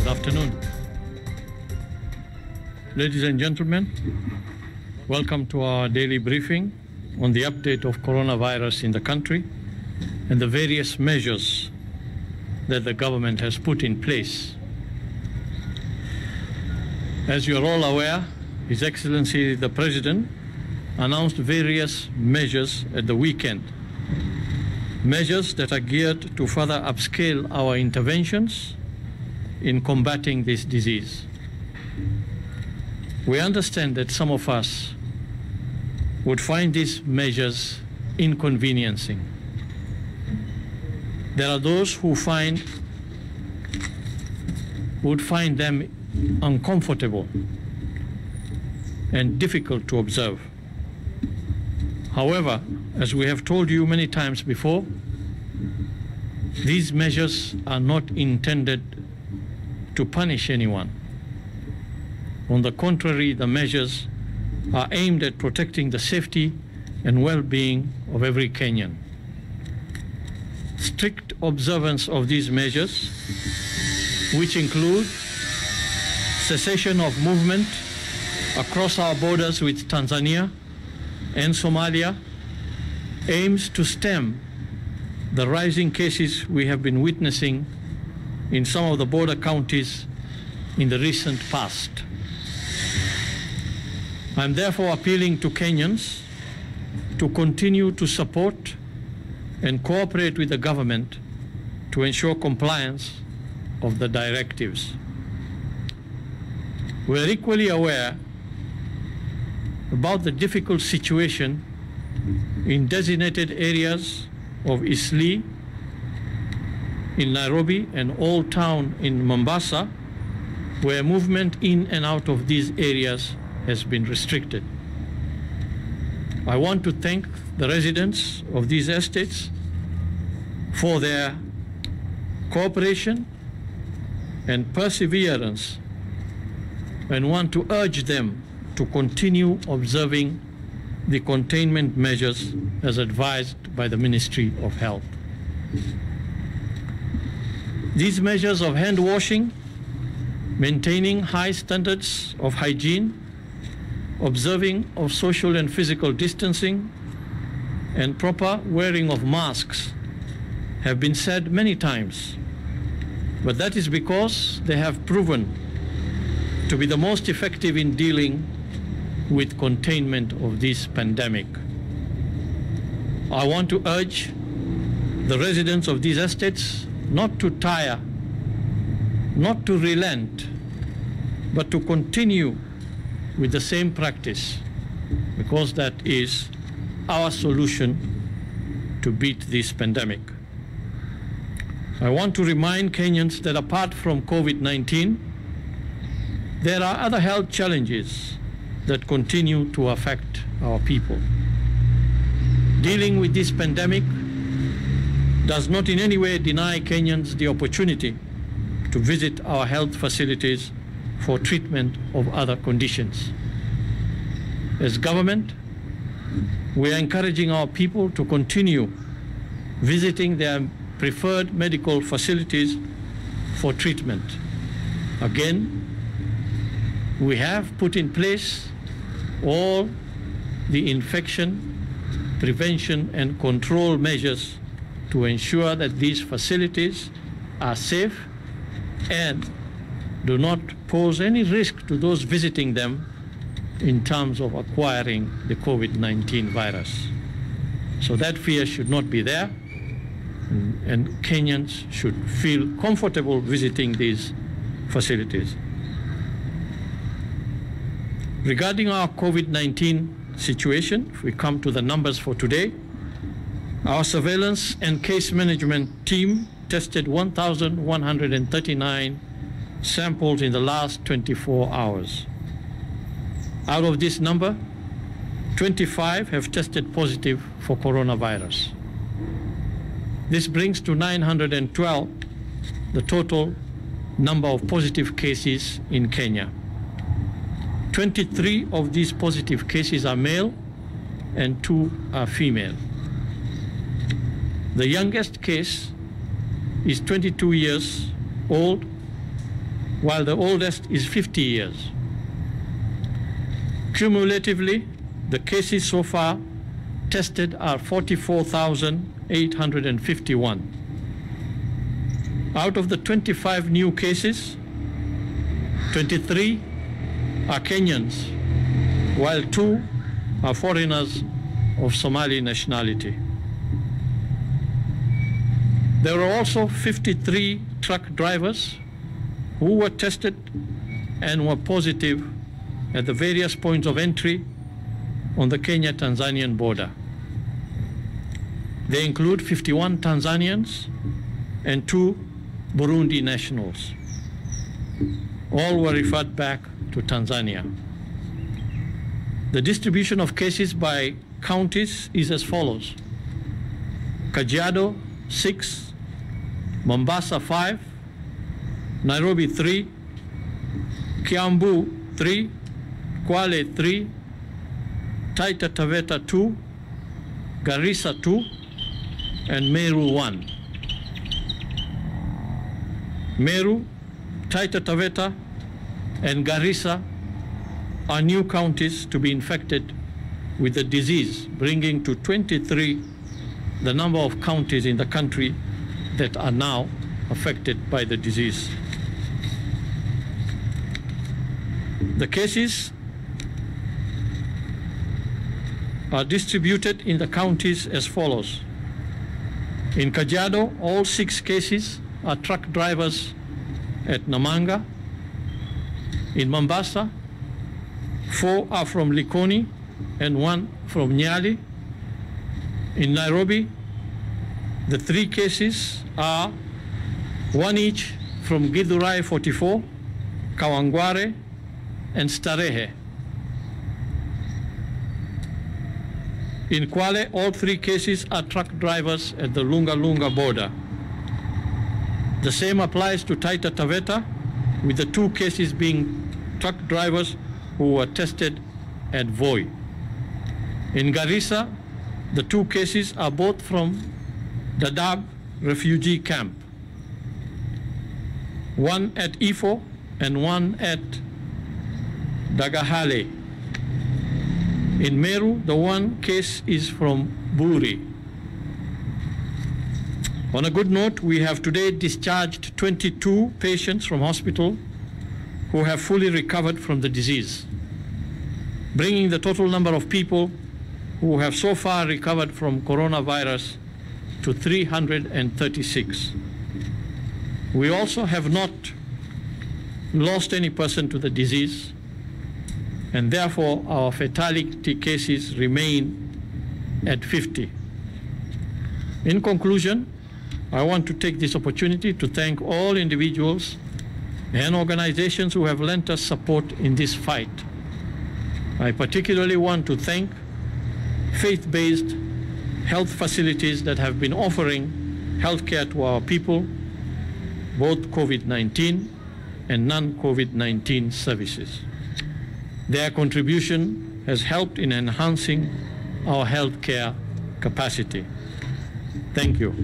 Good afternoon. Ladies and gentlemen, welcome to our daily briefing on the update of coronavirus in the country and the various measures that the government has put in place. As you are all aware, His Excellency the President announced various measures at the weekend, measures that are geared to further upscale our interventions in combating this disease. We understand that some of us would find these measures inconveniencing. There are those who would find them uncomfortable and difficult to observe. However, as we have told you many times before, these measures are not intended to punish anyone. On the contrary, the measures are aimed at protecting the safety and well-being of every Kenyan. Strict observance of these measures, which include cessation of movement across our borders with Tanzania and Somalia, aims to stem the rising cases we have been witnessing in some of the border counties in the recent past. I am therefore appealing to Kenyans to continue to support and cooperate with the government to ensure compliance of the directives. We are equally aware about the difficult situation in designated areas of Eastleigh in Nairobi and Old Town in Mombasa, where movement in and out of these areas has been restricted. I want to thank the residents of these estates for their cooperation and perseverance, and want to urge them to continue observing the containment measures as advised by the Ministry of Health. These measures of hand washing, maintaining high standards of hygiene, observing of social and physical distancing, and proper wearing of masks have been said many times, but that is because they have proven to be the most effective in dealing with containment of this pandemic. I want to urge the residents of these estates not to tire, not to relent, but to continue with the same practice, because that is our solution to beat this pandemic. I want to remind Kenyans that apart from COVID-19, there are other health challenges that continue to affect our people. Dealing with this pandemic does not in any way deny Kenyans the opportunity to visit our health facilities for treatment of other conditions. As government, we are encouraging our people to continue visiting their preferred medical facilities for treatment. Again, we have put in place all the infection prevention and control measures to ensure that these facilities are safe and do not pose any risk to those visiting them in terms of acquiring the COVID-19 virus. So that fear should not be there, and Kenyans should feel comfortable visiting these facilities. Regarding our COVID-19 situation, if we come to the numbers for today, our surveillance and case management team tested 1,139 samples in the last 24 hours. Out of this number, 25 have tested positive for coronavirus. This brings to 912 the total number of positive cases in Kenya. 23 of these positive cases are male and 2 are female. The youngest case is 22 years old while the oldest is 50 years. Cumulatively, the cases so far tested are 44,851. Out of the 25 new cases, 23 are Kenyans, while 2 are foreigners of Somali nationality. There were also 53 truck drivers who were tested and were positive at the various points of entry on the Kenya-Tanzanian border. They include 51 Tanzanians and 2 Burundi nationals. All were referred back to Tanzania. The distribution of cases by counties is as follows: Kajiado 6, Mombasa 5, Nairobi 3, Kiambu 3, Kwale 3, Taita Taveta 2, Garissa 2, and Meru 1. Meru, Taita Taveta, and Garissa are new counties to be infected with the disease, bringing to 23 the number of counties in the country that are now affected by the disease. The cases are distributed in the counties as follows. In Kajiado, all 6 cases are truck drivers at Namanga. In Mombasa, 4 are from Likoni and 1 from Nyali. In Nairobi, the 3 cases are 1 each from Githurai 44, Kawangware, and Starehe. In Kwale, all 3 cases are truck drivers at the Lunga Lunga border. The same applies to Taita Taveta, with the 2 cases being truck drivers who were tested at Voi. In Garissa, the 2 cases are both from Dadaab refugee camp, 1 at Ifo and 1 at Dagahale. In Meru, the 1 case is from Buri. On a good note, we have today discharged 22 patients from hospital who have fully recovered from the disease, bringing the total number of people who have so far recovered from coronavirus to 336. We also have not lost any person to the disease, and therefore our fatality cases remain at 50. In conclusion, I want to take this opportunity to thank all individuals and organizations who have lent us support in this fight. I particularly want to thank faith-based health facilities that have been offering healthcare to our people, both COVID-19 and non-COVID-19 services. Their contribution has helped in enhancing our healthcare capacity. Thank you.